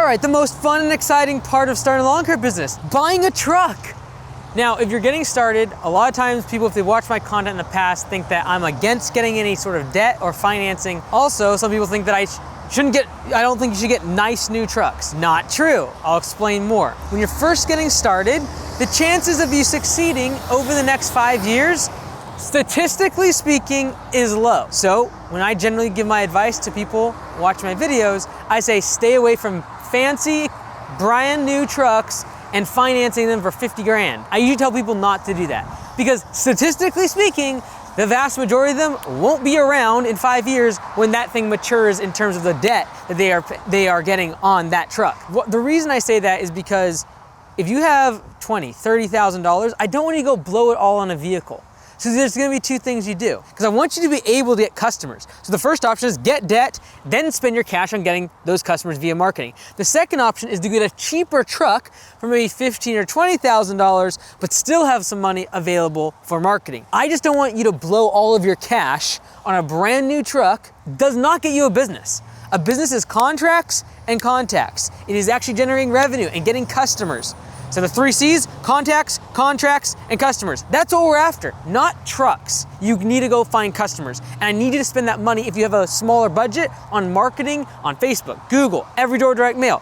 right, the most fun and exciting part of starting a lawn care business, buying a truck. Now, if you're getting started, a lot of times people, if they watch my content in the past, think that I'm against getting any sort of debt or financing. Also, some people think that I don't think you should get nice new trucks. Not true. I'll explain more. When you're first getting started, the chances of you succeeding over the next 5 years, statistically speaking, is low. So when I generally give my advice to people who watch my videos, I say stay away from fancy, brand new trucks and financing them for 50 grand. I usually tell people not to do that because statistically speaking, the vast majority of them won't be around in 5 years when that thing matures in terms of the debt that they are getting on that truck. The reason I say that is because if you have $20,000, $30,000, I don't want you to go blow it all on a vehicle. So there's gonna be two things you do, because I want you to be able to get customers. So the first option is get debt, then spend your cash on getting those customers via marketing. The second option is to get a cheaper truck for maybe $15,000 or $20,000, but still have some money available for marketing. I just don't want you to blow all of your cash on a brand new truck. Does not get you a business. A business is contracts and contacts. It is actually generating revenue and getting customers. So the 3 C's, contacts, contracts, and customers. That's what we're after, not trucks. You need to go find customers. And I need you to spend that money if you have a smaller budget on marketing, on Facebook, Google, Everydoor direct mail,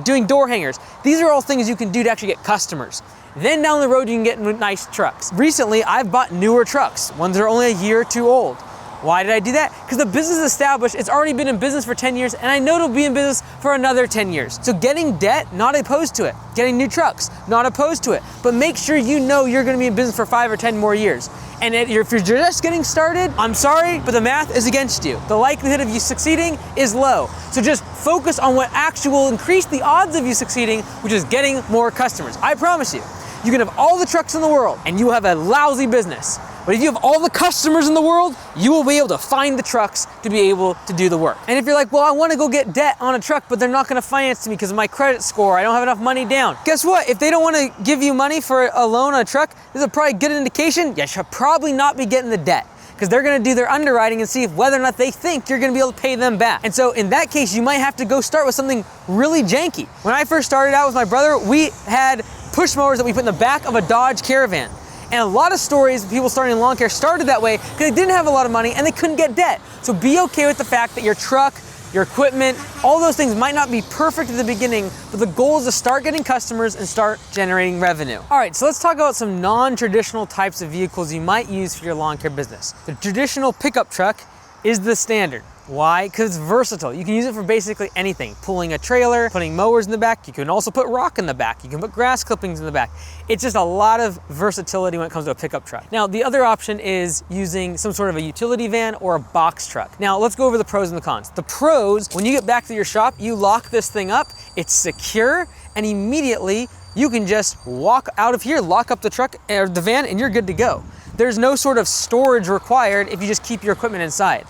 doing door hangers. These are all things you can do to actually get customers. Then down the road, you can get nice trucks. Recently, I've bought newer trucks, ones that are only a year or two old. Why did I do that? Because the business is established, it's already been in business for 10 years, and I know it'll be in business for another 10 years. So getting debt, not opposed to it. Getting new trucks, not opposed to it. But make sure you know you're gonna be in business for 5 or 10 more years. And if you're just getting started, I'm sorry, but the math is against you. The likelihood of you succeeding is low. So just focus on what actually will increase the odds of you succeeding, which is getting more customers. I promise you, you can have all the trucks in the world, and you will have a lousy business. But if you have all the customers in the world, you will be able to find the trucks to be able to do the work. And if you're like, well, I want to go get debt on a truck, but they're not going to finance me because of my credit score, I don't have enough money down. Guess what? If they don't want to give you money for a loan on a truck, this is probably a good indication you should probably not be getting the debt, because they're going to do their underwriting and see if whether or not they think you're going to be able to pay them back. And so in that case, you might have to go start with something really janky. When I first started out with my brother, we had push mowers that we put in the back of a Dodge Caravan. And a lot of stories of people starting in lawn care started that way because they didn't have a lot of money and they couldn't get debt. So be okay with the fact that your truck, your equipment, all those things might not be perfect at the beginning, but the goal is to start getting customers and start generating revenue. All right, so let's talk about some non-traditional types of vehicles you might use for your lawn care business. The traditional pickup truck is the standard. Why? Because it's versatile. You can use it for basically anything. Pulling a trailer, putting mowers in the back. You can also put rock in the back. You can put grass clippings in the back. It's just a lot of versatility when it comes to a pickup truck. Now, the other option is using some sort of a utility van or a box truck. Now, let's go over the pros and the cons. The pros, when you get back to your shop, you lock this thing up, it's secure, and immediately you can just walk out of here, lock up the truck or the van, and you're good to go. There's no sort of storage required if you just keep your equipment inside.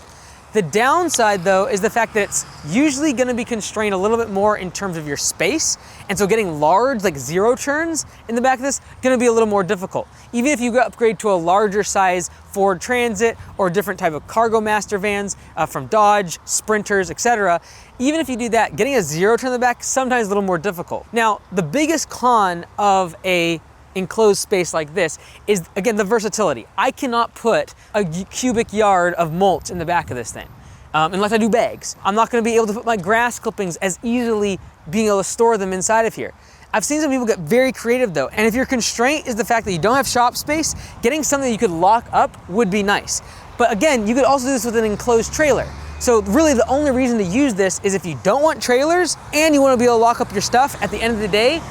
The downside, though, is the fact that it's usually going to be constrained a little bit more in terms of your space. And so getting large, like zero turns in the back of this, going to be a little more difficult. Even if you upgrade to a larger size Ford Transit or different type of Cargo Master vans from Dodge, Sprinters, etc. Even if you do that, getting a zero turn in the back is sometimes a little more difficult. Now, the biggest con of a enclosed space like this is, again, the versatility. I cannot put a cubic yard of mulch in the back of this thing unless I do bags. I'm not going to be able to put my grass clippings as easily being able to store them inside of here. I've seen some people get very creative though, and if your constraint is the fact that you don't have shop space, getting something you could lock up would be nice. But again, you could also do this with an enclosed trailer. So really the only reason to use this is if you don't want trailers and you want to be able to lock up your stuff at the end of the day.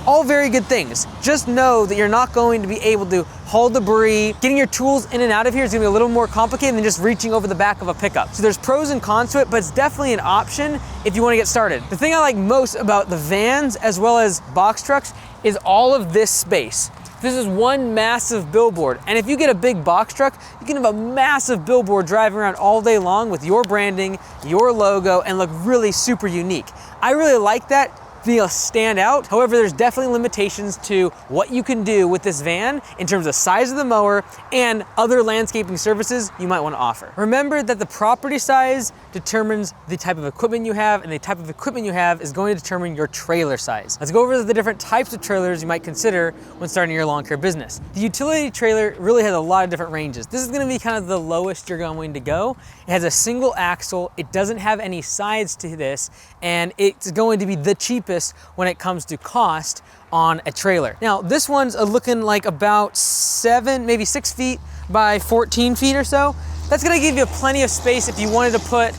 All very good things. Just know that you're not going to be able to haul debris. Getting your tools in and out of here is gonna be a little more complicated than just reaching over the back of a pickup. So there's pros and cons to it, but it's definitely an option if you wanna get started. The thing I like most about the vans as well as box trucks is all of this space. This is one massive billboard. And if you get a big box truck, you can have a massive billboard driving around all day long with your branding, your logo, and look really super unique. I really like that. being able to stand out. However, there's definitely limitations to what you can do with this van in terms of size of the mower and other landscaping services you might want to offer. Remember that the property size determines the type of equipment you have, and the type of equipment you have is going to determine your trailer size. Let's go over the different types of trailers you might consider when starting your lawn care business. The utility trailer really has a lot of different ranges. This is going to be kind of the lowest you're going to go. It has a single axle, it doesn't have any sides to this, and it's going to be the cheapest when it comes to cost on a trailer. Now, this one's looking like about 7, maybe 6 feet by 14 feet or so. That's gonna give you plenty of space if you wanted to put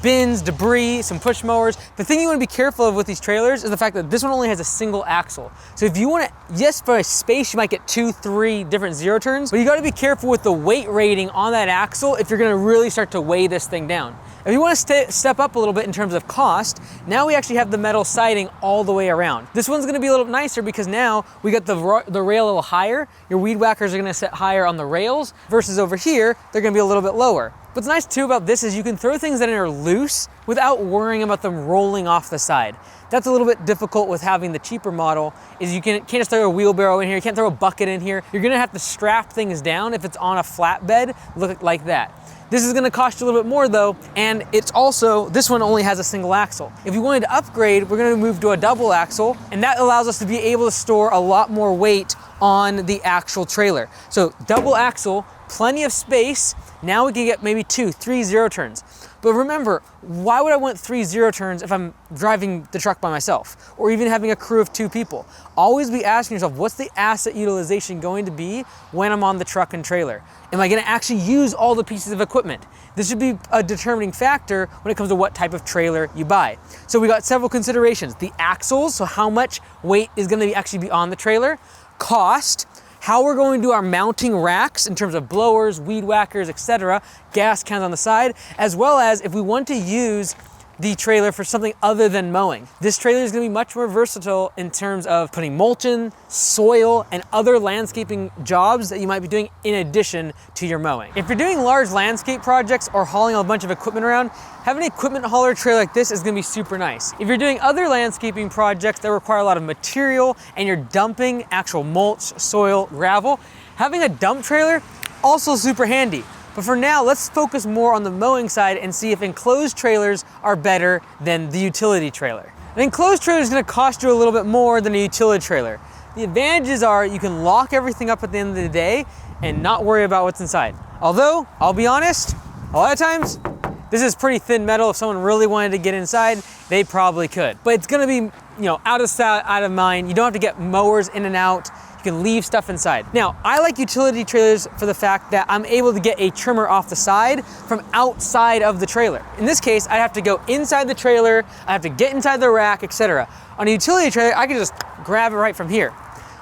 bins, debris, some push mowers. The thing you want to be careful of with these trailers is the fact that this one only has a single axle. So if you want to, yes, for a space, you might get 2, 3 different zero turns, but you got to be careful with the weight rating on that axle if you're going to really start to weigh this thing down. If you want to step up a little bit in terms of cost, now we actually have the metal siding all the way around. This one's gonna be a little nicer because now we got the rail a little higher. Your weed whackers are gonna sit higher on the rails versus over here, they're gonna be a little bit lower. What's nice too about this is you can throw things that are loose without worrying about them rolling off the side. That's a little bit difficult with having the cheaper model, is you can't just throw a wheelbarrow in here, you can't throw a bucket in here. You're gonna have to strap things down if it's on a flatbed, look like that. This is gonna cost you a little bit more though, and it's also, this one only has a single axle. If you wanted to upgrade, we're gonna move to a double axle, and that allows us to be able to store a lot more weight on the actual trailer. So double axle, plenty of space. Now we can get maybe 2, 3 zero turns. But remember, why would I want 3 zero turns if I'm driving the truck by myself, or even having a crew of 2 people? Always be asking yourself, what's the asset utilization going to be when I'm on the truck and trailer? Am I gonna actually use all the pieces of equipment? This should be a determining factor when it comes to what type of trailer you buy. So we got several considerations. The axles, so how much weight is gonna actually be on the trailer, cost, how we're going to do our mounting racks in terms of blowers, weed whackers, etc., gas cans on the side, as well as if we want to use the trailer for something other than mowing. This trailer is gonna be much more versatile in terms of putting mulch in, soil, and other landscaping jobs that you might be doing in addition to your mowing. If you're doing large landscape projects or hauling a bunch of equipment around, having an equipment hauler trailer like this is gonna be super nice. If you're doing other landscaping projects that require a lot of material and you're dumping actual mulch, soil, gravel, having a dump trailer, also super handy. But for now, let's focus more on the mowing side and see if enclosed trailers are better than the utility trailer. An enclosed trailer is gonna cost you a little bit more than a utility trailer. The advantages are you can lock everything up at the end of the day and not worry about what's inside. Although, I'll be honest, a lot of times, this is pretty thin metal. If someone really wanted to get inside, they probably could. But it's gonna be, out of sight, out of mind. You don't have to get mowers in and out. You can leave stuff inside. Now, I like utility trailers for the fact that I'm able to get a trimmer off the side from outside of the trailer. In this case, I have to go inside the trailer, I have to get inside the rack, etc. On a utility trailer, I can just grab it right from here.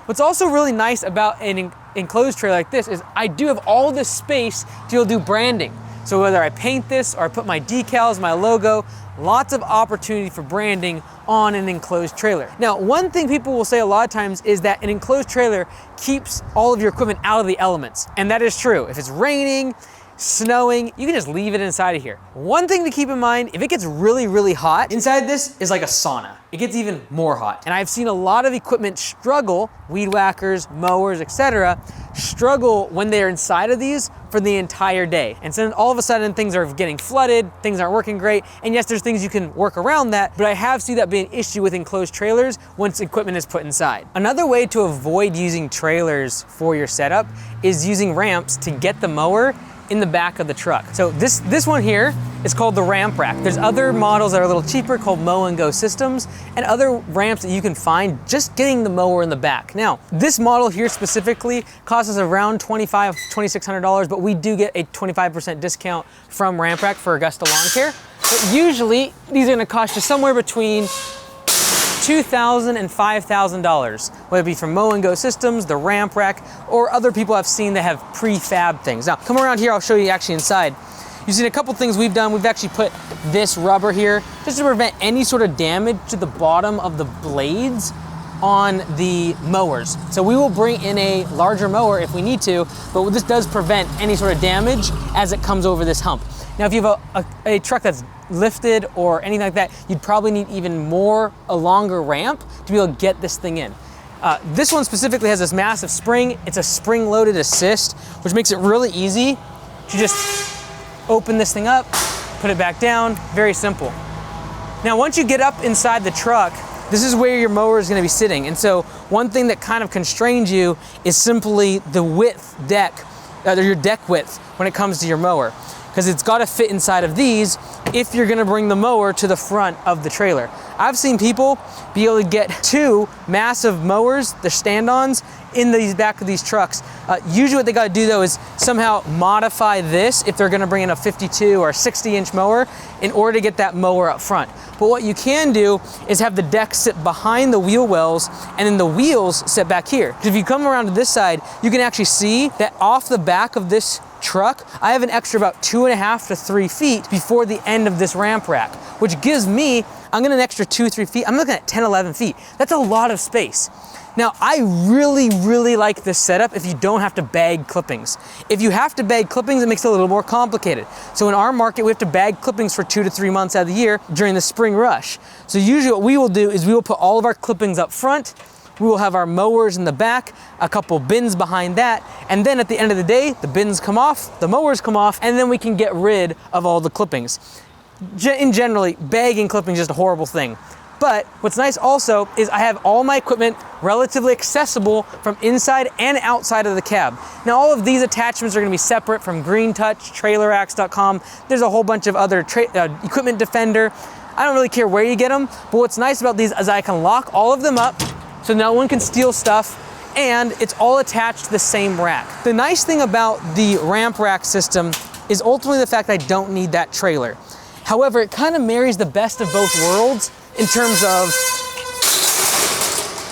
What's also really nice about an enclosed trailer like this is I do have all this space to be able to do branding. So whether I paint this or I put my decals, my logo, lots of opportunity for branding on an enclosed trailer. Now, one thing people will say a lot of times is that an enclosed trailer keeps all of your equipment out of the elements. And that is true. If it's raining, snowing, you can just leave it inside of here. One thing to keep in mind, if it gets really, really hot, inside this is like a sauna. It gets even more hot. And I've seen a lot of equipment struggle, weed whackers, mowers, etc., struggle when they're inside of these for the entire day. And so then all of a sudden things are getting flooded, things aren't working great. And yes, there's things you can work around that, but I have seen that be an issue with enclosed trailers once equipment is put inside. Another way to avoid using trailers for your setup is using ramps to get the mower in the back of the truck. So this one here is called the ramp rack. There's other models that are a little cheaper called Mow and Go systems and other ramps that you can find just getting the mower in the back. Now, this model here specifically costs us around $2,500, $2,600, but we do get a 25% discount from Ramp Rack for Augusta Lawn Care. But usually these are gonna cost you somewhere between $2,000 and $5,000, whether it be from Mow and Go Systems, the Ramp Rack, or other people I've seen that have prefab things. Now, come around here, I'll show you actually inside. You've seen a couple things we've done. We've actually put this rubber here just to prevent any sort of damage to the bottom of the blades on the mowers. So we will bring in a larger mower if we need to, but this does prevent any sort of damage as it comes over this hump. Now, if you have a truck that's lifted or anything like that, you'd probably need even a longer ramp to be able to get this thing in. This one specifically has this massive spring. It's a spring-loaded assist, which makes it really easy to just open this thing up, put it back down, very simple. Now, once you get up inside the truck, this is where your mower is gonna be sitting. And so one thing that kind of constrains you is simply the your deck width when it comes to your mower, because it's gotta fit inside of these if you're gonna bring the mower to the front of the trailer. I've seen people be able to get 2 massive mowers, the stand-ons, in the back of these trucks. Usually what they gotta do though is somehow modify this if they're gonna bring in a 52 or 60-inch mower in order to get that mower up front. But what you can do is have the deck sit behind the wheel wells and then the wheels sit back here. If you come around to this side, you can actually see that off the back of this truck, I have an extra about 2.5 to 3 feet before the end of this ramp rack, which gives me, I'm getting an extra 2-3 feet. I'm looking at 10-11 feet. That's a lot of space. Now, I really like this setup if you don't have to bag clippings. If you have to bag clippings, it makes it a little more complicated. So in our market, we have to bag clippings for 2 to 3 months out of the year during the spring rush. So usually what we will do is we will put all of our clippings up front, we will have our mowers in the back, a couple bins behind that, and then at the end of the day, the bins come off, the mowers come off, and then we can get rid of all the clippings. Generally, bagging clippings is just a horrible thing. But what's nice also is I have all my equipment relatively accessible from inside and outside of the cab. Now, all of these attachments are gonna be separate from Green Touch, TrailerAx.com. There's a whole bunch of other Equipment Defender. I don't really care where you get them, but what's nice about these is I can lock all of them up so no one can steal stuff, and it's all attached to the same rack. The nice thing about the ramp rack system is ultimately the fact that I don't need that trailer. However, it kind of marries the best of both worlds in terms of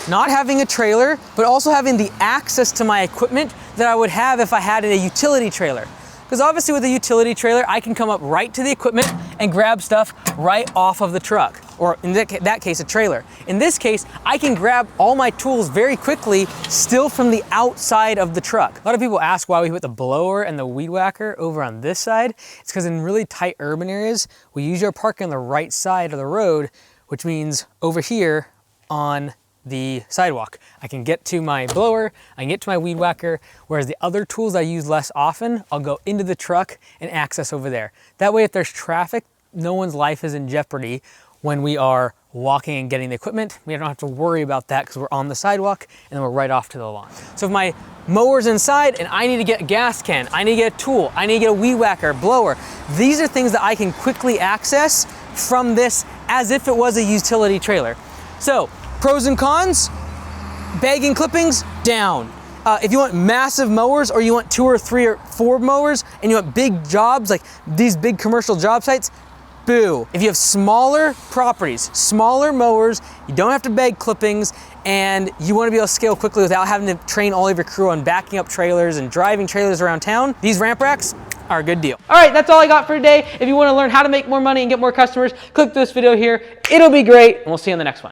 not having a trailer, but also having the access to my equipment that I would have if I had a utility trailer. Because obviously with a utility trailer, I can come up right to the equipment and grab stuff right off of the truck, or in that case, a trailer. In this case, I can grab all my tools very quickly, still from the outside of the truck. A lot of people ask why we put the blower and the weed whacker over on this side. It's because in really tight urban areas, we usually are parking on the right side of the road, which means over here on the sidewalk. I can get to my blower, I can get to my weed whacker, whereas the other tools I use less often, I'll go into the truck and access over there. That way, if there's traffic, no one's life is in jeopardy when we are walking and getting the equipment. We don't have to worry about that because we're on the sidewalk and then we're right off to the lawn. So if my mower's inside and I need to get a gas can, I need to get a tool, I need to get a weed whacker, blower, these are things that I can quickly access from this as if it was a utility trailer. So, pros and cons, bagging clippings, down. If you want massive mowers or you want 2 or 3 or 4 mowers and you want big jobs, like these big commercial job sites, boo. If you have smaller properties, smaller mowers, you don't have to bag clippings, and you want to be able to scale quickly without having to train all of your crew on backing up trailers and driving trailers around town, these ramp racks are a good deal. All right, that's all I got for today. If you want to learn how to make more money and get more customers, click this video here. It'll be great, and we'll see you on the next one.